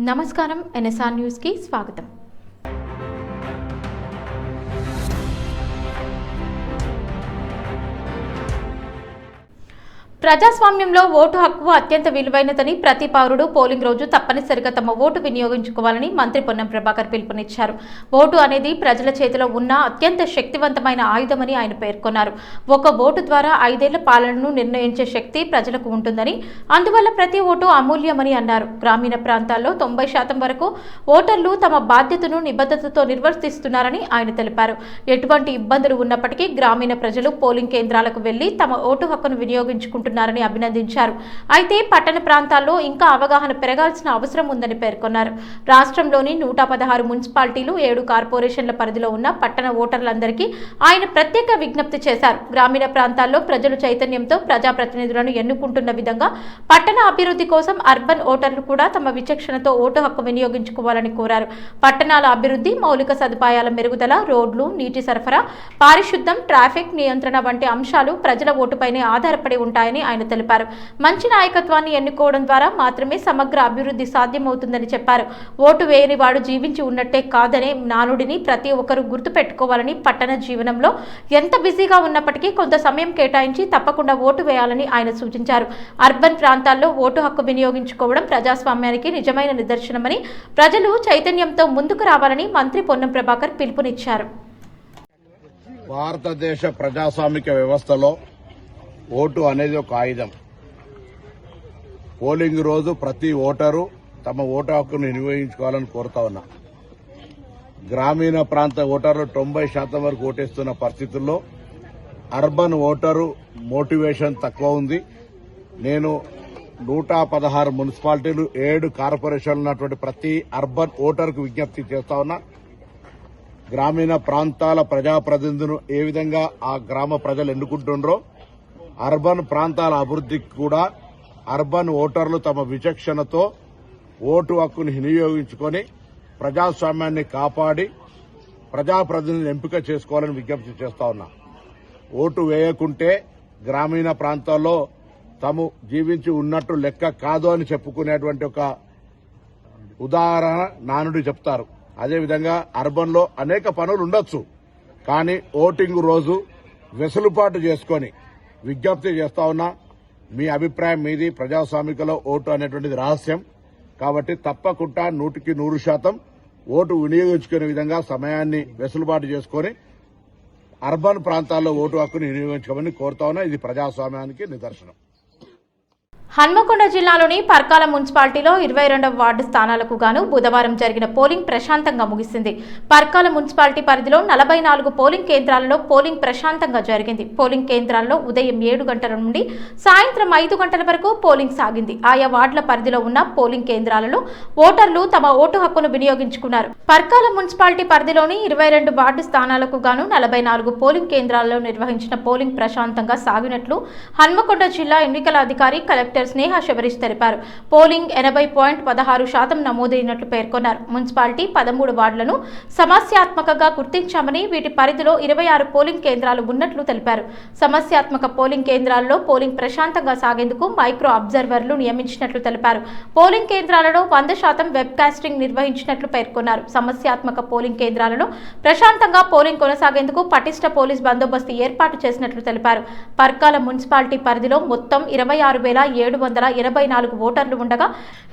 నమస్కారం NSR news కి స్వాగతం। ప్రజాస్వామ్యంలో ఓటు హక్కు అత్యంత విలువైనదని ప్రతి పౌరుడు పోలింగ్ రోజు తప్పనిసరిగా తమ ఓటు వినియోగించుకోవాలని మంత్రి పొన్నం ప్రభాకర్ పిలుపునిచ్చారు। ఓటు అనేది ప్రజల చేతిలో ఉన్న అత్యంత శక్తివంతమైన ఆయుధమని ఆయన పేర్కొన్నారు। ఒక ఓటు ద్వారా 5 ఏళ్ల పాలనను నిర్ణయించే శక్తి ప్రజలకు ఉంటుందని, అందువల్ల ప్రతి ఓటు అమూల్యమని అన్నారు। గ్రామీణ ప్రాంతాల్లో 90% వరకు ఓటర్లు తమ బాధ్యతను నిబద్ధతతో నిర్వర్తిస్తున్నారని ఆయన తెలిపారు। ఎటువంటి ఇబ్బందులు ఉన్నప్పటికీ గ్రామీణ ప్రజలు పోలింగ్ కేంద్రాలకు వెళ్లి తమ ఓటు హక్కును వినియోగించుకుంటున్నారు అభినందించారు। అయితే పట్టణ ప్రాంతాల్లో ఇంకా అవగాహన పెరగాల్సిన అవసరం ఉందని పేర్కొన్నారు। రాష్ట్రంలోని 116 మున్సిపాలిటీలు 7 కార్పొరేషన్ల పరిధిలో ఉన్న పట్టణ ఓటర్లందరికీ ఆయన ప్రత్యేక విజ్ఞప్తి చేశారు। గ్రామీణ ప్రాంతాల్లో ప్రజలు చైతన్యంతో ప్రజాప్రతినిధులను ఎన్నుకుంటున్న విధంగా పట్టణ అభివృద్ధి కోసం అర్బన్ ఓటర్లు కూడా తమ విచక్షణతో ఓటు హక్కు వినియోగించుకోవాలని కోరారు। పట్టణాల అభివృద్ధి, మౌలిక సదుపాయాల మెరుగుదల, రోడ్లు, నీటి సరఫరా, పారిశుద్ధ్యం, ట్రాఫిక్ నియంత్రణ వంటి అంశాలు ప్రజల ఓటుపైనే ఆధారపడి ఉంటాయని ఆయన తెలిపారు। మంచి నాయకత్వాన్ని ఎన్నుకోవడం ద్వారా మాత్రమే సమగ్ర అభివృద్ధి సాధ్యమవుతుందని చెప్పారు। ఓటు వేయని వాడు జీవించి ఉన్నట్టే కాదనే నానుడిని ప్రతి ఒక్కరూ గుర్తుపెట్టుకోవాలని, పట్టణ జీవనంలో ఎంత బిజీగా ఉన్నప్పటికీ కొంత సమయం కేటాయించి తప్పకుండా ఓటు వేయాలని ఆయన సూచించారు। అర్బన్ ప్రాంతాల్లో ఓటు హక్కు వినియోగించుకోవడం ప్రజాస్వామ్యానికి నిజమైన నిదర్శనమని, ప్రజలు చైతన్యంతో ముందుకు రావాలని మంత్రి పొన్నం ప్రభాకర్ పిలుపునిచ్చారు। భారతదేశ ప్రజాస్వామిక వ్యవస్థలో ఓటు అనేది ఒక ఆయుధం। పోలింగ్ రోజు ప్రతి ఓటరు తమ ఓటు హక్కును వినియోగించుకోవాలని కోరుతా ఉన్నా। గ్రామీణ ప్రాంత ఓటర్లు 90% వరకు ఓటేస్తున్న పరిస్థితుల్లో అర్బన్ ఓటరు మోటివేషన్ తక్కువ ఉంది। నేను 116 మున్సిపాలిటీలు 7 కార్పొరేషన్లు ఉన్నటువంటి ప్రతి అర్బన్ ఓటర్కు విజ్ఞప్తి చేస్తా ఉన్నా। గ్రామీణ ప్రాంతాల ప్రజాప్రతినిధులను ఏ విధంగా ఆ గ్రామ ప్రజలు ఎన్నుకుంటుండ్రో అర్బన్ ప్రాంతాల అభివృద్ధికి కూడా అర్బన్ ఓటర్లు తమ విచక్షణతో ఓటు హక్కును వినియోగించుకొని ప్రజాస్వామ్యాన్ని కాపాడి ప్రజాప్రతినిధులను ఎంపిక చేసుకోవాలని విజ్ఞప్తి చేస్తా ఉన్నా। ఓటు వేయకుంటే గ్రామీణ ప్రాంతాల్లో తాము జీవించి ఉన్నట్టు లెక్క కాదు అని చెప్పుకునేటువంటి ఒక ఉదాహరణ నానుడి చెప్తారు। అదేవిధంగా అర్బన్ లో అనేక పనులు ఉండొచ్చు, కానీ ఓటింగ్ రోజు వెసులుబాటు చేసుకొని విజ్ఞప్తి చేస్తా ఉన్నా। మీ అభిప్రాయం మీది, ప్రజాస్వామికలో ఓటు అనేటువంటిది రహస్యం కాబట్టి తప్పకుండా 100% ఓటు వినియోగించుకునే విధంగా సమయాన్ని వెసులుబాటు చేసుకుని అర్బన్ ప్రాంతాల్లో ఓటు హక్కును వినియోగించుకోమని కోరుతా ఉన్నా। ఇది ప్రజాస్వామ్యానికి నిదర్శనం। హన్మకొండ జిల్లాలోని పర్కాల మున్సిపాలిటీలో 22వ వార్డు స్థానాలకు గాను బుధవారం జరిగిన పోలింగ్ ప్రశాంతంగా ముగిసింది। పర్కాల మున్సిపాలిటీ పరిధిలో 44 పోలింగ్ కేంద్రాలలో పోలింగ్ ప్రశాంతంగా జరిగింది। పోలింగ్ కేంద్రాల్లో ఉదయం 7 గంటల నుండి సాయంత్రం 5 గంటల వరకు పోలింగ్ సాగింది। ఆయా వార్డుల పరిధిలో ఉన్న పోలింగ్ కేంద్రాలలో ఓటర్లు తమ ఓటు హక్కును వినియోగించుకున్నారు। పర్కాల మున్సిపాలిటీ పరిధిలోని 22 వార్డు స్థానాలకు గాను 44 పోలింగ్ కేంద్రాలలో నిర్వహించిన పోలింగ్ ప్రశాంతంగా సాగినట్లు హన్మకొండ జిల్లా ఎన్నికల అధికారి కలెక్టర్ స్నేహ శబరీష్ తెలిపారు। పోలింగ్ 80.16% నమోదైనట్లు పేర్కొన్నారు। మున్సిపాలిటీ 13 వార్డులను సమస్యాత్మకంగా గుర్తించామని, వీటి పరిధిలో 26 పోలింగ్ కేంద్రాలు ఉన్నట్లు తెలిపారు। సమస్యాత్మక పోలింగ్ కేంద్రాల్లో పోలింగ్ ప్రశాంతంగా సాగేందుకు మైక్రో అబ్జర్వర్లు నియమించినట్లు తెలిపారు। పోలింగ్ కేంద్రాలలో 100% వెబ్ కాస్టింగ్ నిర్వహించినట్లు పేర్కొన్నారు। సమస్యాత్మక పోలింగ్ కేంద్రాలలో ప్రశాంతంగా పోలింగ్ కొనసాగేందుకు పటిష్ట పోలీస్ బందోబస్తు ఏర్పాటు చేసినట్లు తెలిపారు। పర్కాల మున్సిపాలిటీ పరిధిలో మొత్తం 26,784 ఓటర్లు ఉండగా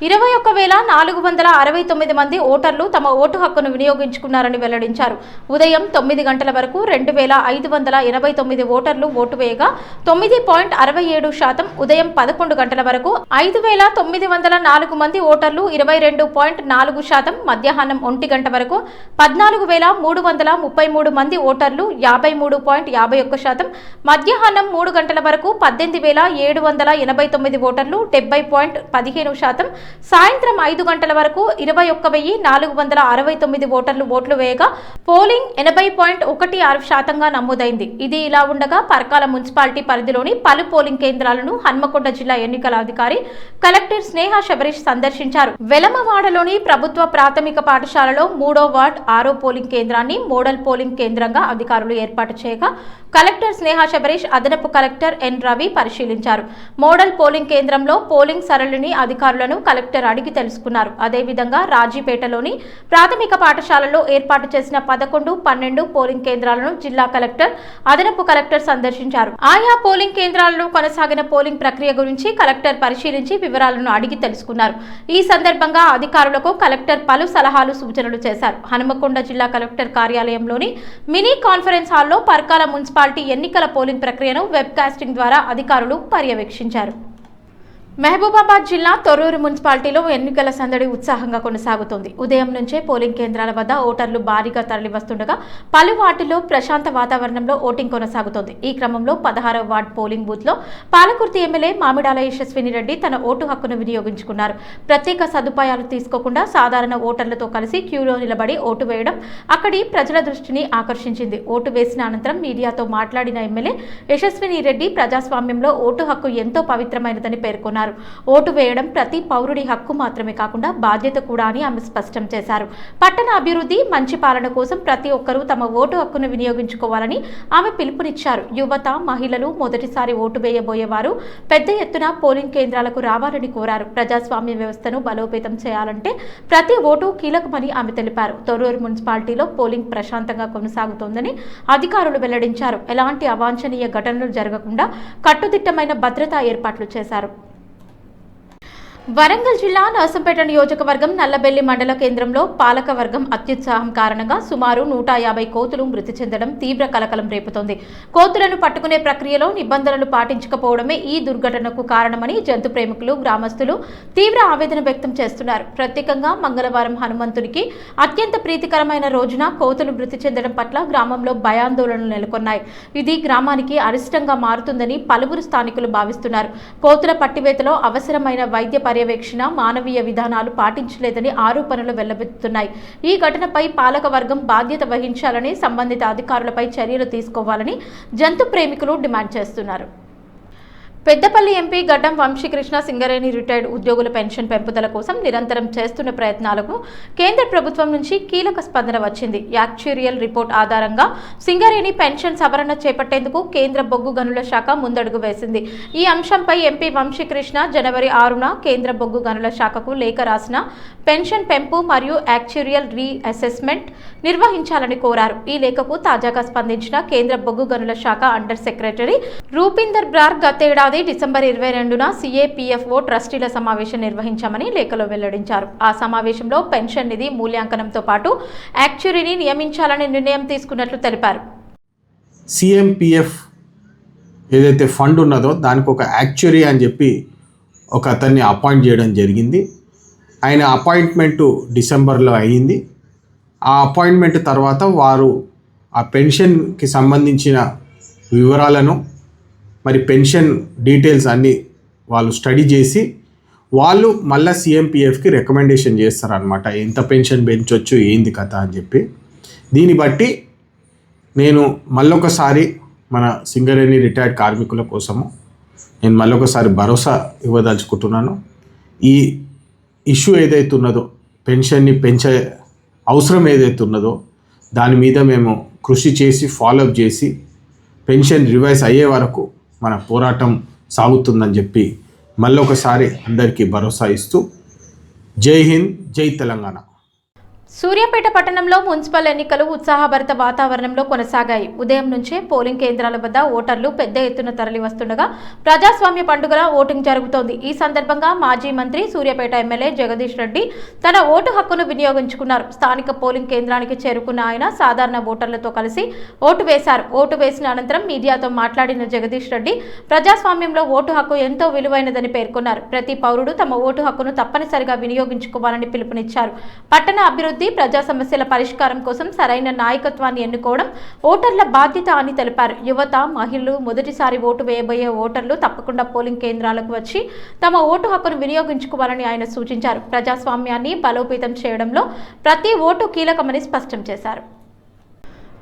21,469 మంది ఓటర్లు తమ ఓటు హక్కును వినియోగించుకున్నారని వెల్లడించారు। ఉదయం 9 గంటల వరకు 2,589 ఓటర్లు ఓటు వేయగా 9.67%, ఉదయం 11 గంటల వరకు 5,904 మంది ఓటర్లు 22.4%, మధ్యాహ్నం 1 గంట వరకు 14,333 మంది ఓటర్లు 53.51%, మధ్యాహ్నం 3 గంటల వరకు 18,789 ఓటర్లు 70.15%, సాయంత్రం 5 గంటల వరకు 21,469 ఓటర్లు ఓట్లు వేయగా పోలింగ్ 80.16% నమోదైంది। ఇది ఇలా ఉండగా పర్కాల మున్సిపాలిటీ పరిధిలోని పలు పోలింగ్ కేంద్రాలను హన్మకొండ జిల్లా ఎన్నికల అధికారి కలెక్టర్ స్నేహ శబరీష్ సందర్శించారు। వెలమవాడలోని ప్రభుత్వ ప్రాథమిక పాఠశాలలో 3వ వార్డ్ 6వ పోలింగ్ కేంద్రాన్ని మోడల్ పోలింగ్ కేంద్రంగా అధికారులు ఏర్పాటు చేయగా కలెక్టర్ స్నేహ శబరీష్, అదనపు కలెక్టర్ ఎన్ రవి పరిశీలించారు. మోడల్ పోలింగ్ కేంద్రంలో పోలింగ్ సరళిని అధికారులను కలెక్టర్ అడిగి తెలుసుకున్నారు. అదేవిధంగా రాజీపేటలోని ప్రాథమిక పాఠశాలలో ఏర్పాటు చేసిన 11, 12 పోలింగ్ కేంద్రాలను జిల్లా కలెక్టర్, అదనపు కలెక్టర్ సందర్శించారు. ఆయా పోలింగ్ కేంద్రాలలో కొనసాగిన పోలింగ్ ప్రక్రియ గురించి కలెక్టర్ పరిశీలించి వివరాలను అడిగి తెలుసుకున్నారు. ఈ సందర్భంగా అధికారులకు కలెక్టర్ పలు సలహాలు, సూచనలు చేశారు. హనుమకొండ జిల్లా కలెక్టర్ కార్యాలయంలోని మినీ కాన్ఫరెన్స్ హాల్లో పర్కాల మున్సిపాలిటీ ఎన్నికల పోలింగ్ ప్రక్రియను వెబ్ కాస్టింగ్ ద్వారా అధికారులు పర్యవేక్షించారు. మహబూబాబాద్ జిల్లా తొర్రూరు మున్సిపాలిటీలో ఎన్నికల సందడి ఉత్సాహంగా కొనసాగుతోంది. ఉదయం నుంచే పోలింగ్ కేంద్రాల వద్ద ఓటర్లు భారీగా తరలివస్తుండగా పలు వార్డుల్లో ప్రశాంత వాతావరణంలో ఓటింగ్ కొనసాగుతోంది. ఈ క్రమంలో 16వ వార్డు పోలింగ్ బూత్లో పాలకుర్తి ఎమ్మెల్యే మామిడాల యశస్విని రెడ్డి తన ఓటు హక్కును వినియోగించుకున్నారు. ప్రత్యేక సదుపాయాలు తీసుకోకుండా సాధారణ ఓటర్లతో కలిసి క్యూలో నిలబడి ఓటు వేయడం అక్కడి ప్రజల దృష్టిని ఆకర్షించింది. ఓటు వేసిన అనంతరం మీడియాతో మాట్లాడిన ఎమ్మెల్యే యశస్విని రెడ్డి ప్రజాస్వామ్యంలో ఓటు హక్కు ఎంతో పవిత్రమైనదని పేర్కొన్నారు. ఓటు వేయడం ప్రతి పౌరుడి హక్కు మాత్రమే కాకుండా బాధ్యత కూడా అని ఆమె స్పష్టం చేశారు. పట్టణ అభివృద్ధి, మంచి పాలన కోసం ప్రతి ఒక్కరూ తమ ఓటు హక్కును వినియోగించుకోవాలని ఆమె పిలుపునిచ్చారు. యువత, మహిళలు, మొదటిసారి ఓటు వేయబోయేవారు పెద్ద ఎత్తున పోలింగ్ కేంద్రాలకు రావాలని కోరారు. ప్రజాస్వామ్య వ్యవస్థను బలోపేతం చేయాలంటే ప్రతి ఓటు కీలకమని ఆమె తెలిపారు. తొర్రూరు మున్సిపాలిటీలో పోలింగ్ ప్రశాంతంగా కొనసాగుతోందని అధికారులు వెల్లడించారు. ఎలాంటి అవాంఛనీయ ఘటనలు జరగకుండా కట్టుదిట్టమైన భద్రతా ఏర్పాట్లు చేశారు. వరంగల్ జిల్లా నర్సంపేట నియోజకవర్గం నల్లబెల్లి మండల కేంద్రంలో పాలకవర్గం అత్యుత్సాహం కారణంగా సుమారు 150 కోతులు మృతి చెందడం తీవ్ర కలకలం రేపుతోంది. కోతులను పట్టుకునే ప్రక్రియలో నిబంధనలు పాటించకపోవడమే ఈ దుర్ఘటనకు కారణమని జంతు ప్రేమికులు, గ్రామస్తులు తీవ్ర ఆవేదన వ్యక్తం చేస్తున్నారు. ప్రత్యేకంగా మంగళవారం హనుమంతుడికి అత్యంత ప్రీతికరమైన రోజున కోతులు మృతి చెందడం పట్ల గ్రామంలో భయాందోళనలు నెలకొన్నాయి. ఇది గ్రామానికి అరిష్టంగా మారుతుందని పలువురు స్థానికులు భావిస్తున్నారు. కోతుల పట్టివేతలో అవసరమైన వైద్య పర్యవేక్షణ, మానవీయ విధానాలు పాటించలేదని ఆరోపణలు వెల్లబెత్తుతున్నాయి. ఈ ఘటనపై పాలక వర్గం బాధ్యత వహించాలని, సంబంధిత అధికారులపై చర్యలు తీసుకోవాలని జంతు ప్రేమికులు డిమాండ్ చేస్తున్నారు. పెద్దపల్లి ఎంపీ గడ్డం వంశీకృష్ణ సింగరేణి రిటైర్డ్ ఉద్యోగుల పెన్షన్ పెంపుదల కోసం నిరంతరం చేస్తున్న ప్రయత్నాలకు కేంద్ర ప్రభుత్వం నుంచి కీలక స్పందన వచ్చింది. యాక్చురియల్ రిపోర్ట్ ఆధారంగా సింగరేణి పెన్షన్ సవరణ చేపట్టేందుకు కేంద్ర బొగ్గు గనుల శాఖ ముందడుగు వేసింది. ఈ అంశంపై ఎంపీ వంశీకృష్ణ జనవరి 6న కేంద్ర బొగ్గు గనుల శాఖకు లేఖ రాసిన పెన్షన్ పెంపు మరియు యాక్చురియల్ రీఅసెస్మెంట్ నిర్వహించాలని కోరారు. ఈ లేఖకు తాజాగా స్పందించిన కేంద్ర బొగ్గు గనుల శాఖ అండర్ సెక్రటరీ రూపిందర్ బ్రార్ గతేడాది డిసెంబర్ 22న CAPFO ట్రస్టీల సమావేశం నిర్వహించామని లేఖలో వెల్లడించారు. ఆ సమావేశంలో పెన్షన్ నిధి మూల్యాంకనంతో పాటు యాక్చురీని నియమించాలని నిర్ణయం తీసుకున్నట్లు తెలిపారు. CMPF ఏదైతే ఫండ్ ఉన్నదో దానికి ఒక యాక్చురీ అని చెప్పి ఒక అతన్ని అపాయింట్ చేయడం జరిగింది. ఆయన అపాయింట్మెంటు డిసెంబర్లో అయ్యింది. ఆ అపాయింట్మెంట్ తర్వాత వారు ఆ పెన్షన్కి సంబంధించిన వివరాలను, మరి పెన్షన్ డీటెయిల్స్ అన్నీ వాళ్ళు స్టడీ చేసి వాళ్ళు మళ్ళీ CMPFకి రికమెండేషన్ చేస్తారనమాట. ఎంత పెన్షన్ పెంచవచ్చు, ఏంది కథ అని చెప్పి. దీన్ని బట్టి నేను మళ్ళొకసారి మన సింగరేణి రిటైర్డ్ కార్మికుల కోసము నేను మళ్ళొకసారి భరోసా ఇవ్వదలుచుకుంటున్నాను. ఈ ఇష్యూ ఏదైతే ఉన్నదో, పెన్షన్ని పెంచే అవసరం ఏదైతే ఉన్నదో దాని మీద మేము కృషి చేసి ఫాలోఅప్ చేసి పెన్షన్ రివైజ్ అయ్యే వరకు మన పోరాటం సాగుతుందని చెప్పి మళ్ళొకసారి అందరికీ భరోసా ఇస్తూ జై హింద్, జై తెలంగాణ. సూర్యాపేట పట్టణంలో మున్సిపల్ ఎన్నికలు ఉత్సాహభరిత వాతావరణంలో కొనసాగాయి. ఉదయం నుంచే పోలింగ్ కేంద్రాల వద్ద ఓటర్లు పెద్ద ఎత్తున తరలి వస్తుండగా ప్రజాస్వామ్య పండుగల ఓటింగ్ జరుగుతోంది. ఈ సందర్భంగా మాజీ మంత్రి, సూర్యాపేట ఎమ్మెల్యే జగదీష్ రెడ్డి తన ఓటు హక్కును వినియోగించుకున్నారు. స్థానిక పోలింగ్ కేంద్రానికి చేరుకున్న ఆయన సాధారణ ఓటర్లతో కలిసి ఓటు వేశారు. ఓటు వేసిన అనంతరం మీడియాతో మాట్లాడిన జగదీష్ రెడ్డి ప్రజాస్వామ్యంలో ఓటు హక్కు ఎంతో విలువైనదని పేర్కొన్నారు. ప్రతి పౌరుడు తమ ఓటు హక్కును తప్పనిసరిగా వినియోగించుకోవాలని పిలుపునిచ్చారు. పట్టణ అభివృద్ధి, ప్రజా సమస్యల పరిష్కారం కోసం సరైన నాయకత్వాన్ని ఎన్నుకోవడం ఓటర్ల బాధ్యత అని తెలిపారు. యువత, మహిళలు, మొదటిసారి ఓటు వేయబోయే ఓటర్లు తప్పకుండా పోలింగ్ కేంద్రాలకు వచ్చి తమ ఓటు హక్కును వినియోగించుకోవాలని ఆయన సూచించారు. ప్రజాస్వామ్యాన్ని బలోపేతం చేయడంలో ప్రతి ఓటు కీలకమని స్పష్టం చేశారు.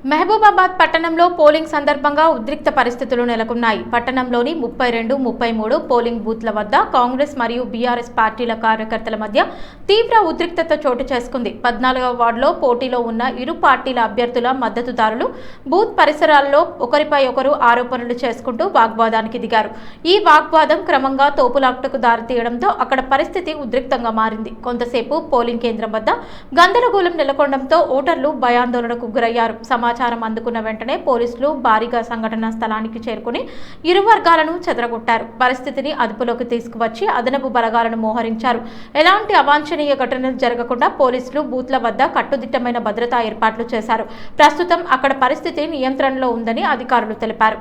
మహబూబాబాద్ పట్టణంలో పోలింగ్ సందర్భంగా ఉద్రిక్త పరిస్థితులు నెలకొన్నాయి. పట్టణంలోని 32, 33 పోలింగ్ బూత్ల వద్ద కాంగ్రెస్ మరియు బీఆర్ఎస్ పార్టీల కార్యకర్తల మధ్య తీవ్ర ఉద్రిక్తత చోటు చేసుకుంది. 14వ వార్డులో పోటీలో ఉన్న ఇరు పార్టీల అభ్యర్థుల మద్దతుదారులు బూత్ పరిసరాల్లో ఒకరిపై ఒకరు ఆరోపణలు చేసుకుంటూ వాగ్వాదానికి దిగారు. ఈ వాగ్వాదం క్రమంగా తోపులాటకు దారితీయడంతో అక్కడ పరిస్థితి ఉద్రిక్తంగా మారింది. కొంతసేపు పోలింగ్ కేంద్రం వద్ద గందరగోళం నెలకొనడంతో ఓటర్లు భయాందోళనకు గురయ్యారు. సమాచారం అందుకున్న వెంటనే పోలీసులు భారీగా సంఘటనా స్థలానికి చేరుకుని ఇరు వర్గాలను చెదరగొట్టారు. పరిస్థితిని అదుపులోకి తీసుకువచ్చి అదనపు బలగాలను మోహరించారు. ఎలాంటి అవాంఛనీయ ఘటనలు జరగకుండా పోలీసులు బూత్ల వద్ద కట్టుదిట్టమైన భద్రతా ఏర్పాట్లు చేశారు. ప్రస్తుతం అక్కడ పరిస్థితి నియంత్రణలో ఉందని అధికారులు తెలిపారు.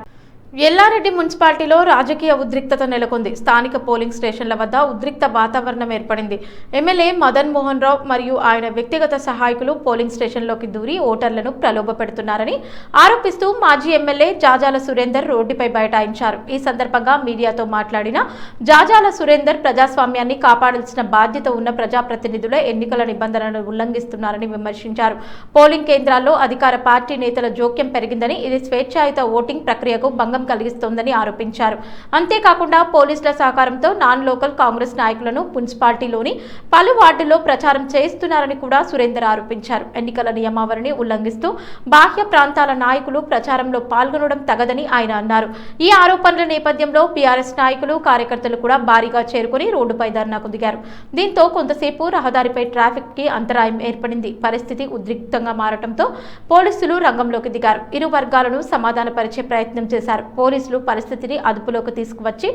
ఎల్లారెడ్డి మున్సిపాలిటీలో రాజకీయ ఉద్రిక్తత నెలకొంది. స్థానిక పోలింగ్ స్టేషన్ల వద్ద ఉద్రిక్త వాతావరణం ఏర్పడింది. ఎమ్మెల్యే మదన్ మోహన్ రావు మరియు ఆయన వ్యక్తిగత సహాయకులు పోలింగ్ స్టేషన్లోకి దూరి ఓటర్లను ప్రలోభపెడుతున్నారని ఆరోపిస్తూ మాజీ ఎమ్మెల్యే జాజాల సురేందర్ రోడ్డుపై బైఠాయించారు. ఈ సందర్భంగా మీడియాతో మాట్లాడిన జాజాల సురేందర్ ప్రజాస్వామ్యాన్ని కాపాడాల్సిన బాధ్యత ఉన్న ప్రజాప్రతినిధులే ఎన్నికల నిబంధనలను ఉల్లంఘిస్తున్నారని విమర్శించారు. పోలింగ్ కేంద్రాల్లో అధికార పార్టీ నేతల జోక్యం పెరిగిందని, ఇది స్వేచ్ఛాయుత ఓటింగ్ ప్రక్రియకు భంగం కలిగిస్తోందని ఆరోపించారు. అంతేకాకుండా పోలీసుల సహకారంతో నాన్ లోకల్ కాంగ్రెస్ నాయకులను మున్సిపాలిటీలోని పలు వార్డుల్లో ప్రచారం చేస్తున్నారని కూడా సురేందర్ ఆరోపించారు. ఎన్నికల నియమావళిని ఉల్లంఘిస్తూ బాహ్య ప్రాంతాల నాయకులు ప్రచారంలో పాల్గొనడం తగదని ఆయన అన్నారు. ఈ ఆరోపణల నేపథ్యంలో బీఆర్ఎస్ నాయకులు, కార్యకర్తలు కూడా భారీగా చేరుకుని రోడ్డుపై ధర్నాకు దిగారు. దీంతో కొంతసేపు రహదారిపై ట్రాఫిక్ కి అంతరాయం ఏర్పడింది. పరిస్థితి ఉద్రిక్తంగా మారడంతో పోలీసులు రంగంలోకి దిగారు. ఇరు వర్గాలను సమాధానపరిచే ప్రయత్నం చేశారు. పోలీసులు పరిస్థితిని అదుపులోకి తీసుకువచ్చి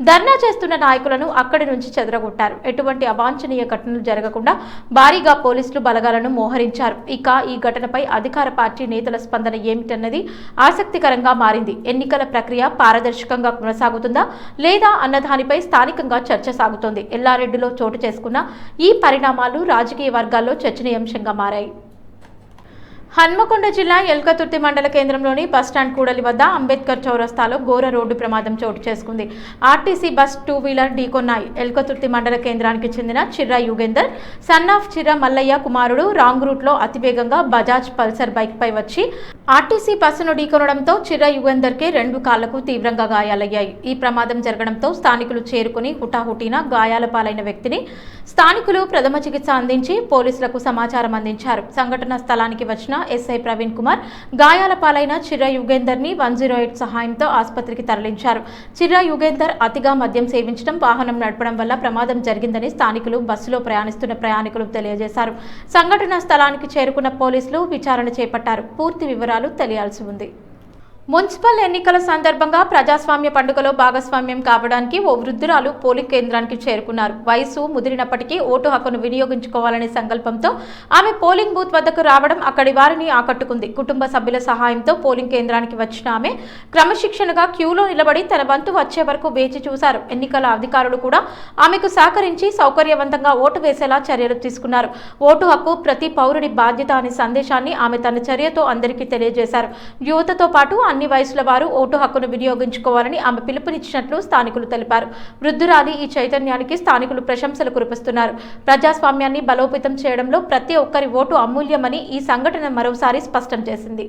ధర్నా చేస్తున్న నాయకులను అక్కడి నుంచి చెదరగొట్టారు. ఎటువంటి అవాంఛనీయ ఘటనలు జరగకుండా భారీగా పోలీసులు బలగాలను మోహరించారు. ఇక ఈ ఘటనపై అధికార పార్టీ నేతల స్పందన ఏమిటన్నది ఆసక్తికరంగా మారింది. ఎన్నికల ప్రక్రియ పారదర్శకంగా కొనసాగుతుందా లేదా అన్న దానిపై స్థానికంగా చర్చ సాగుతోంది. ఎల్లారెడ్డిలో చోటు చేసుకున్న ఈ పరిణామాలు రాజకీయ వర్గాల్లో చర్చనీయాంశంగా మారాయి. హన్మకొండ జిల్లా ఎల్కతుర్తి మండల కేంద్రంలోని బస్టాండ్ కూడలి వద్ద అంబేద్కర్ చౌరస్తాలో ఘోర రోడ్డు ప్రమాదం చోటు చేసుకుంది. ఆర్టీసీ బస్ 2 వీలర్ ఢీకొన్నాయి. ఎల్కతుర్తి మండల కేంద్రానికి చెందిన చిర్రా యుగేందర్ సన్ ఆఫ్ చిర్రా మల్లయ్య కుమారుడు రాంగ్ రూట్ లో అతివేగంగా బజాజ్ పల్సర్ బైక్ పై వచ్చి ఆర్టీసీ బస్సును ఢీకొనడంతో చిర్రా యుగేందర్ కి 2 కాళ్లకు తీవ్రంగా గాయాలయ్యాయి. ఈ ప్రమాదం జరగడంతో స్థానికులు చేరుకుని హుటాహుటిన గాయాల పాలైన వ్యక్తిని స్థానికులు ప్రథమ చికిత్స అందించి పోలీసులకు సమాచారం అందించారు. సంఘటన స్థలానికి వచ్చిన ఎస్ఐ ప్రవీణ్ కుమార్ గాయాల పాలైన చిర్రా యుగేందర్ ని 108 సహాయంతో ఆసుపత్రికి తరలించారు. చిర్రా యుగేందర్ అతిగా మద్యం సేవించడం, వాహనం నడపడం వల్ల ప్రమాదం జరిగిందని స్థానికులు, బస్సులో ప్రయాణిస్తున్న ప్రయాణికులు తెలియజేశారు. సంఘటన స్థలానికి చేరుకున్న పోలీసులు విచారణ చేపట్టారు. పూర్తి వివరాలు తెలియాల్సి ఉంది. మున్సిపల్ ఎన్నికల సందర్భంగా ప్రజాస్వామ్య పండుగలో భాగస్వామ్యం కావడానికి ఓ వృద్ధురాలు పోలింగ్ కేంద్రానికి చేరుకున్నారు. వయసు ముదిరినప్పటికీ ఓటు హక్కును వినియోగించుకోవాలనే సంకల్పంతో ఆమె పోలింగ్ బూత్ వద్దకు రావడం అక్కడి వారిని ఆకట్టుకుంది. కుటుంబ సభ్యుల సహాయంతో పోలింగ్ కేంద్రానికి వచ్చిన ఆమె క్రమశిక్షణగా క్యూలో నిలబడి తన వంతు వచ్చే వరకు వేచి చూశారు. ఎన్నికల అధికారులు కూడా ఆమెకు సహకరించి సౌకర్యవంతంగా ఓటు వేసేలా చర్యలు తీసుకున్నారు. ఓటు హక్కు ప్రతి పౌరుడి బాధ్యత అనే సందేశాన్ని ఆమె తన చర్యతో అందరికీ తెలియజేశారు. యువతతో పాటు అన్ని వయసుల వారు ఓటు హక్కును వినియోగించుకోవాలని ఆమె పిలుపునిచ్చినట్లు స్థానికులు తెలిపారు. వృద్ధురాలి ఈ చైతన్యానికి స్థానికులు ప్రశంసలు కురిపిస్తున్నారు. ప్రజాస్వామ్యాన్ని బలోపేతం చేయడంలో ప్రతి ఒక్కరి ఓటు అమూల్యమని ఈ సంఘటన మరోసారి స్పష్టం చేసింది.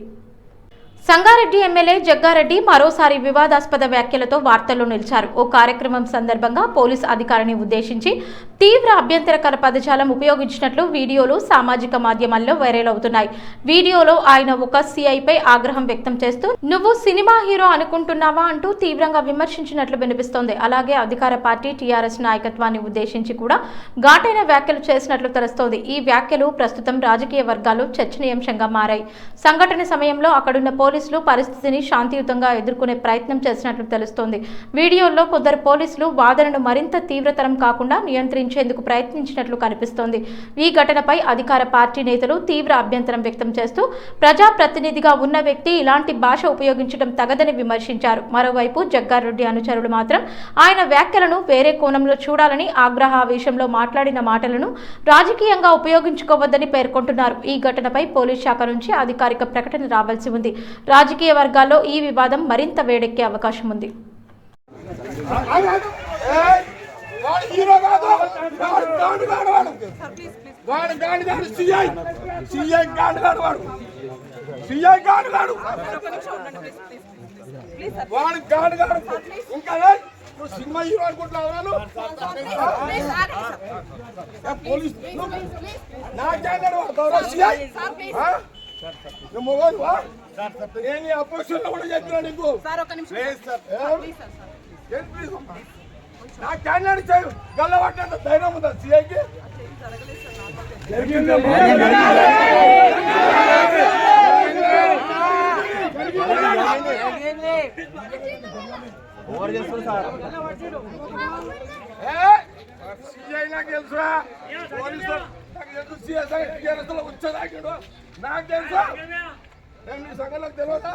సంగారెడ్డి ఎమ్మెల్యే జగ్గారెడ్డి మరోసారి వివాదాస్పద వ్యాఖ్యలతో వార్తల్లో నిలిచారు. ఓ కార్యక్రమం సందర్భంగా పోలీసు అధికారిని ఉద్దేశించి తీవ్ర అభ్యంతరకర పదజాలం ఉపయోగించినట్లు వీడియోలు సామాజిక మాధ్యమాల్లో వైరల్ అవుతున్నాయి. వీడియోలో ఆయన ఒక సిఐపై ఆగ్రహం వ్యక్తం చేస్తూ "నువ్వు సినిమా హీరో అనుకుంటున్నావా" అంటూ తీవ్రంగా విమర్శించినట్లు వినిపిస్తోంది. అలాగే అధికార పార్టీ టీఆర్ఎస్ నాయకత్వాన్ని ఉద్దేశించి కూడా ఘాటైన వ్యాఖ్యలు చేసినట్లు తెలుస్తోంది. ఈ వ్యాఖ్యలు ప్రస్తుతం రాజకీయ వర్గాల్లో చర్చనీయాంశంగా మారాయి. సంఘటన సమయంలో అక్కడున్న పోలీసులు పరిస్థితిని శాంతియుతంగా ఎదుర్కొనే ప్రయత్నం చేసినట్లు తెలుస్తోంది. వీడియోల్లో కొందరు పోలీసులు వాదనను మరింత తీవ్రతరం కాకుండా నియంత్రించేందుకు ప్రయత్నించినట్లు కనిపిస్తోంది. ఈ ఘటనపై అధికార పార్టీ నేతలు తీవ్ర అభ్యంతరం వ్యక్తం చేస్తూ ప్రజాప్రతినిధిగా ఉన్న వ్యక్తి ఇలాంటి భాష ఉపయోగించడం తగదని విమర్శించారు. మరోవైపు జగ్గారెడ్డి అనుచరులు మాత్రం ఆయన వ్యాఖ్యలను వేరే కోణంలో చూడాలని, ఆగ్రహావేశంలో మాట్లాడిన మాటలను రాజకీయంగా ఉపయోగించుకోవద్దని పేర్కొంటున్నారు. ఈ ఘటనపై పోలీస్ శాఖ నుంచి అధికారిక ప్రకటన రావాల్సి ఉంది. రాజకీయ వర్గాల్లో ఈ వివాదం మరింత వేడెక్కే అవకాశం ఉంది. సిఐ గాడు వాడు గాడు ఇంకా నువ్వు సినిమా హీరో అనుకుంటున్నావు పోలీస్ నాకేనాడు గౌరవ సిఐ నేను అపోజిషన్ లో కూడా చెప్పినా నీకు నా క్యాండిడేట్ చేయు గల్లబట్టినంత ధైర్యం ఉందా సిఐకి సిఐ నాకు తెలుసురా పోలీసు నాకు తెలుసు సిఐ వచ్చేదాకాడు నాకు తెలుసా నేను మీ సంఘాలకు తెలియదా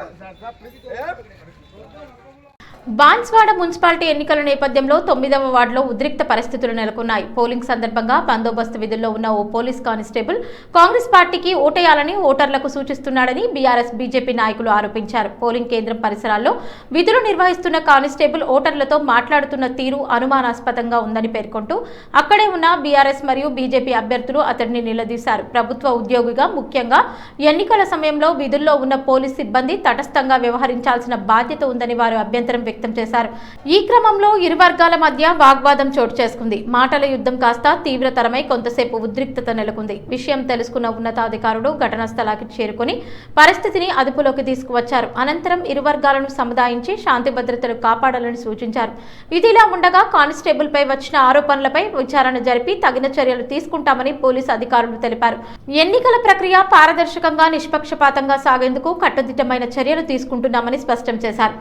బాన్స్వాడ మున్సిపాలిటీ ఎన్నికల నేపథ్యంలో 9వ వార్డులో ఉద్రిక్త పరిస్థితులు నెలకొన్నాయి. పోలింగ్ సందర్భంగా బందోబస్తు విధుల్లో ఉన్న ఓ పోలీస్ కానిస్టేబుల్ కాంగ్రెస్ పార్టీకి ఓటేయాలని ఓటర్లకు సూచిస్తున్నాడని బీఆర్ఎస్ బీజేపీ నాయకులు ఆరోపించారు. పోలింగ్ కేంద్రం పరిసరాల్లో విధులు నిర్వహిస్తున్న కానిస్టేబుల్ ఓటర్లతో మాట్లాడుతున్న తీరు అనుమానాస్పదంగా ఉందని పేర్కొంటూ అక్కడే ఉన్న బీఆర్ఎస్ మరియు బీజేపీ అభ్యర్థులు అతడిని నిలదీశారు. ప్రభుత్వ ఉద్యోగిగా ముఖ్యంగా ఎన్నికల సమయంలో విధుల్లో ఉన్న పోలీస్ సిబ్బంది తటస్థంగా వ్యవహరించాల్సిన బాధ్యత ఉందని వారు అభ్యంతరం వ్యక్తం చేశారు. ఈ క్రమంలో ఇరు వర్గాల మధ్య వాగ్వాదం చోటు చేసుకుంది. మాటల యుద్ధం కాస్త తీవ్రతరమై కొంతసేపు ఉద్రిక్తత నెలకొంది. విషయం తెలుసుకున్న ఉన్నతాధికారులు ఘటనా స్థలానికి చేరుకుని పరిస్థితిని అదుపులోకి తీసుకువచ్చారు. అనంతరం ఇరు వర్గాలను సముదాయించి శాంతి భద్రతలు కాపాడాలని సూచించారు. ఇదిలా ఉండగా కానిస్టేబుల్ పై వచ్చిన ఆరోపణలపై విచారణ జరిపి తగిన చర్యలు తీసుకుంటామని పోలీసు అధికారులు తెలిపారు. ఎన్నికల ప్రక్రియ పారదర్శకంగా నిష్పక్షపాతంగా సాగేందుకు కట్టుదిట్టమైన చర్యలు తీసుకుంటున్నామని స్పష్టం చేశారు.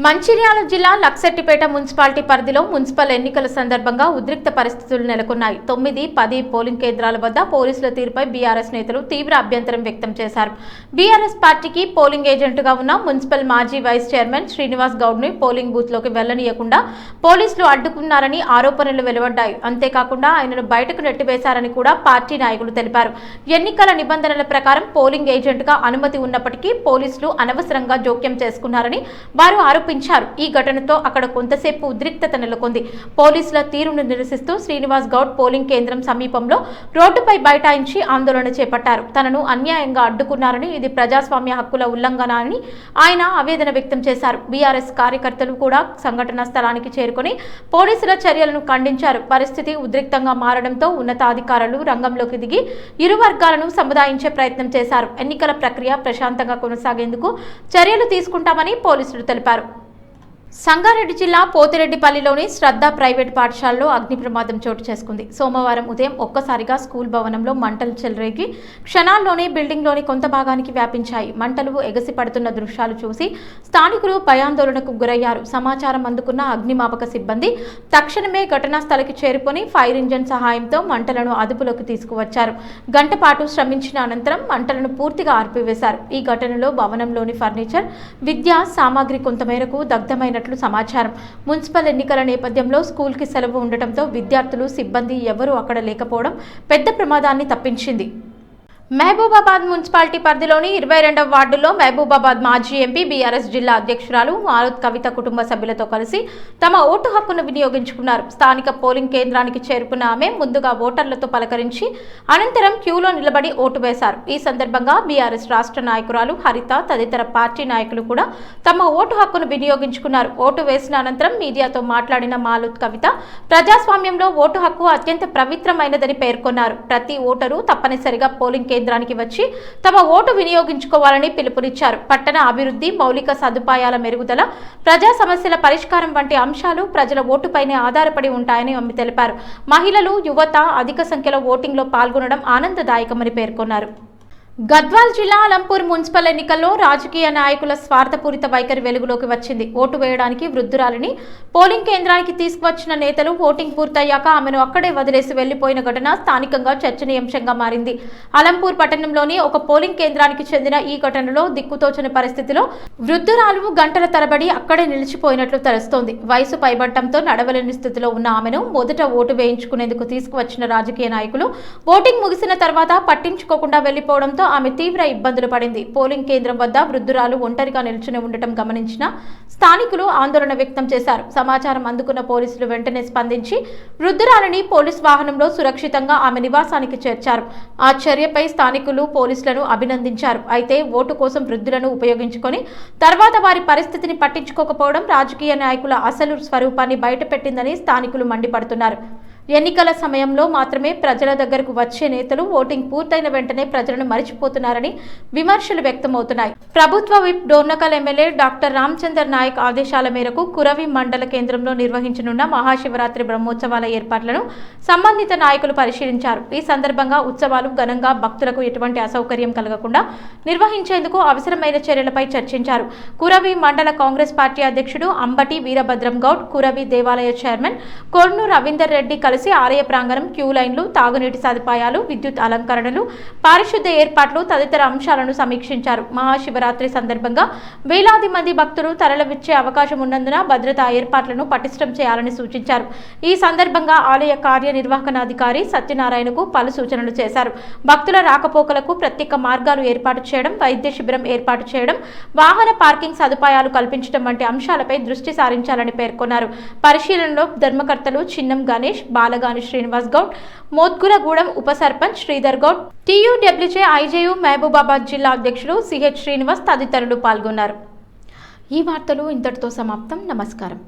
మంచిర్యాల జిల్లా లక్సెట్టిపేట మున్సిపాలిటీ పరిధిలో మున్సిపల్ ఎన్నికల సందర్భంగా ఉద్రిక్త పరిస్థితులు నెలకొన్నాయి. 9, 10 పోలింగ్ కేంద్రాల వద్ద పోలీసుల తీరుపై బీఆర్ఎస్ నేతలు తీవ్ర అభ్యంతరం వ్యక్తం చేశారు. బీఆర్ఎస్ పార్టీకి పోలింగ్ ఏజెంట్గా ఉన్న మున్సిపల్ మాజీ వైస్ చైర్మన్ శ్రీనివాస్ గౌడ్ను పోలింగ్ బూత్లోకి వెళ్లనీయకుండా పోలీసులు అడ్డుకున్నారని ఆరోపణలు వెలువడ్డాయి. అంతేకాకుండా ఆయనను బయటకు నెట్టివేశారని కూడా పార్టీ నాయకులు తెలిపారు. ఎన్నికల నిబంధనల ప్రకారం పోలింగ్ ఏజెంట్గా అనుమతి ఉన్నప్పటికీ పోలీసులు అనవసరంగా జోక్యం చేసుకున్నారని వారు ఆరోపించారు. ఈ ఘటనతో అక్కడ కొంతసేపు ఉద్రిక్తత నెలకొంది. పోలీసుల తీరును నిరసిస్తూ శ్రీనివాస్ గౌడ్ పోలింగ్ కేంద్రం సమీపంలో రోడ్డుపై బైఠాయించి ఆందోళన చేపట్టారు. తనను అన్యాయంగా అడ్డుకున్నారని, ఇది ప్రజాస్వామ్య హక్కుల ఉల్లంఘన అని ఆయన ఆవేదన వ్యక్తం చేశారు. బీఆర్ఎస్ కార్యకర్తలు కూడా సంఘటనా స్థలానికి చేరుకుని పోలీసుల చర్యలను ఖండించారు. పరిస్థితి ఉద్రిక్తంగా మారడంతో ఉన్నతాధికారులు రంగంలోకి దిగి ఇరు వర్గాలను సముదాయించే ప్రయత్నం చేశారు. ఎన్నికల ప్రక్రియ ప్రశాంతంగా కొనసాగేందుకు చర్యలు తీసుకుంటామని పోలీసులు తెలిపారు. సంగారెడ్డి జిల్లా పోతిరెడ్డిపల్లిలోని శ్రద్ధ ప్రైవేట్ పాఠశాలలో అగ్ని ప్రమాదం చోటు చేసుకుంది. సోమవారం ఉదయం ఒక్కసారిగా స్కూల్ భవనంలో మంటలు చెలరేగి క్షణాల్లోనే బిల్డింగ్లోని కొంత భాగానికి వ్యాపించాయి. మంటలు ఎగసి పడుతున్న దృశ్యాలు చూసి స్థానికులు భయాందోళనకు గురయ్యారు. సమాచారం అందుకున్న అగ్నిమాపక సిబ్బంది తక్షణమే ఘటనా స్థలికి చేరుకొని ఫైర్ ఇంజన్ సహాయంతో మంటలను అదుపులోకి తీసుకువచ్చారు. గంట పాటు శ్రమించిన అనంతరం మంటలను పూర్తిగా ఆర్పివేశారు. ఈ ఘటనలో భవనంలోని ఫర్నిచర్, విద్యా సామాగ్రి కొంతమేరకు దగ్ధమైన సమాచారం. మున్సిపల్ ఎన్నికల నేపథ్యంలో స్కూల్కి సెలవు ఉండటంతో విద్యార్థులు, సిబ్బంది ఎవరూ అక్కడ లేకపోవడం పెద్ద ప్రమాదాన్ని తప్పించింది. మహబూబాబాద్ మున్సిపాలిటీ పరిధిలోని 22వ వార్డులో మహబూబాబాద్ మాజీ ఎంపీ బీఆర్ఎస్ జిల్లా అధ్యక్షురాలు మారుత్ కవిత కుటుంబ సభ్యులతో కలిసి తమ ఓటు హక్కును వినియోగించుకున్నారు. స్థానిక పోలింగ్ కేంద్రానికి చేరుకున్న ఆమె ముందుగా ఓటర్లతో పలకరించి అనంతరం క్యూలో నిలబడి ఓటు వేశారు. ఈ సందర్భంగా బీఆర్ఎస్ రాష్ట్ర నాయకురాలు హరిత తదితర పార్టీ నాయకులు కూడా తమ ఓటు హక్కును వినియోగించుకున్నారు. ఓటు వేసిన అనంతరం మీడియాతో మాట్లాడిన మారుత్ కవిత ప్రజాస్వామ్యంలో ఓటు హక్కు అత్యంత పవిత్రమైనదని పేర్కొన్నారు. ప్రతి ఓటరు తప్పనిసరిగా పోలింగ్ కేంద్రానికి వచ్చి తమ ఓటు వినియోగించుకోవాలని పిలుపునిచ్చారు. పట్టణ అభివృద్ధి, మౌలిక సదుపాయాల మెరుగుదల, ప్రజా సమస్యల పరిష్కారం వంటి అంశాలు ప్రజల ఓటుపైనే ఆధారపడి ఉంటాయని ఆమె తెలిపారు. మహిళలు, యువత అధిక సంఖ్యలో ఓటింగ్లో పాల్గొనడం ఆనందదాయకమని పేర్కొన్నారు. గద్వాల్ జిల్లా అలంపూర్ మున్సిపల్ ఎన్నికల్లో రాజకీయ నాయకుల స్వార్థపూరిత వైఖరి వెలుగులోకి వచ్చింది. ఓటు వేయడానికి వృద్ధురాలిని పోలింగ్ కేంద్రానికి తీసుకువచ్చిన నేతలు ఓటింగ్ పూర్తయ్యాక ఆమెను అక్కడే వదిలేసి వెళ్లిపోయిన ఘటన స్థానికంగా చర్చనీయాంశంగా మారింది. అలంపూర్ పట్టణంలోని ఒక పోలింగ్ కేంద్రానికి చెందిన ఈ ఘటనలో దిక్కుతోచని పరిస్థితిలో వృద్ధురాలు గంటల తరబడి అక్కడే నిలిచిపోయినట్లు తెలుస్తోంది. వయసు పైబట్టంతో నడవలేని స్థితిలో ఉన్న ఆమెను మొదట ఓటు వేయించుకునేందుకు తీసుకువచ్చిన రాజకీయ నాయకులు ఓటింగ్ ముగిసిన తర్వాత పట్టించుకోకుండా వెళ్లిపోవడంతో ఆమె తీవ్ర ఇబ్బందులు పడింది. పోలింగ్ కేంద్రం వద్ద వృద్ధురాలు ఒంటరిగా నిల్చుని ఉండటం గమనించిన స్థానికులు ఆందోళన వ్యక్తం చేశారు. సమాచారం అందుకున్న పోలీసులు వెంటనే స్పందించి వృద్ధురాలిని పోలీస్ వాహనంలో సురక్షితంగా ఆమె నివాసానికి చేర్చారు. ఆ చర్యపై స్థానికులు పోలీసులను అభినందించారు. అయితే ఓటు కోసం వృద్ధులను ఉపయోగించుకొని తర్వాత వారి పరిస్థితిని పట్టించుకోకపోవడం రాజకీయ నాయకుల అసలు స్వరూపాన్ని బయటపెట్టిందని స్థానికులు మండిపడుతున్నారు. ఎన్నికల సమయంలో మాత్రమే ప్రజల దగ్గరకు వచ్చే నేతలు ఓటింగ్ పూర్తయిన వెంటనే ప్రజలను మరిచిపోతున్నారని విమర్శలు వ్యక్తమవుతున్నాయి. ప్రభుత్వ whip Dornakal MLA doctor Ramachandar Naik ఆదేశాల మేరకు కురవి మండల కేంద్రంలో నిర్వహించనున్న మహాశివరాత్రి బ్రహ్మోత్సవాల ఏర్పాట్లను సంబంధిత నాయకులు పరిశీలించారు. ఈ సందర్భంగా ఉత్సవాలు ఘనంగా భక్తులకు ఎటువంటి అసౌకర్యం కలగకుండా నిర్వహించేందుకు అవసరమైన చర్యలపై చర్చించారు. కురవి మండల కాంగ్రెస్ పార్టీ అధ్యక్షుడు అంబటి వీరభద్రం గౌడ్, కురవి దేవాలయ చైర్మన్ కొర్ను రవీందర్ రెడ్డి కలిసి ఆలయ ప్రాంగణం, క్యూ లైన్లు, తాగునీటి సదుపాయాలు, విద్యుత్ అలంకరణలు, పారిశుద్ధ ఏర్పాట్లు తదితర అంశాలను సమీక్షించారు. మహాశివరాత్రి సందర్భంగా వేలాది మంది భక్తులు తరలివచ్చే అవకాశం ఉన్నందున భద్రతా ఏర్పాట్లను పటిష్టం చేయాలని సూచించారు. ఈ సందర్భంగా ఆలయ కార్యనిర్వహణాధికారి సత్యనారాయణకు పలు సూచనలు చేశారు. భక్తుల రాకపోకలకు ప్రత్యేక మార్గాలు ఏర్పాటు చేయడం, వైద్య శిబిరం ఏర్పాటు చేయడం, వాహన పార్కింగ్ సదుపాయాలు కల్పించడం వంటి అంశాలపై దృష్టి సారించాలని పేర్కొన్నారు. పరిశీలనలో ధర్మకర్తలు చిన్నం గణేష్, బాలగాని శ్రీనివాస్ గౌడ్, మోత్గులగూడెం ఉప సర్పంచ్ శ్రీధర్ గౌడ్, TUWJ IJU మహబూబాబాద్ జిల్లా అధ్యక్షుడు CH శ్రీనివాస్ తదితరులు పాల్గొన్నారు. ఈ వార్తలు ఇంతటితో సమాప్తం. నమస్కారం.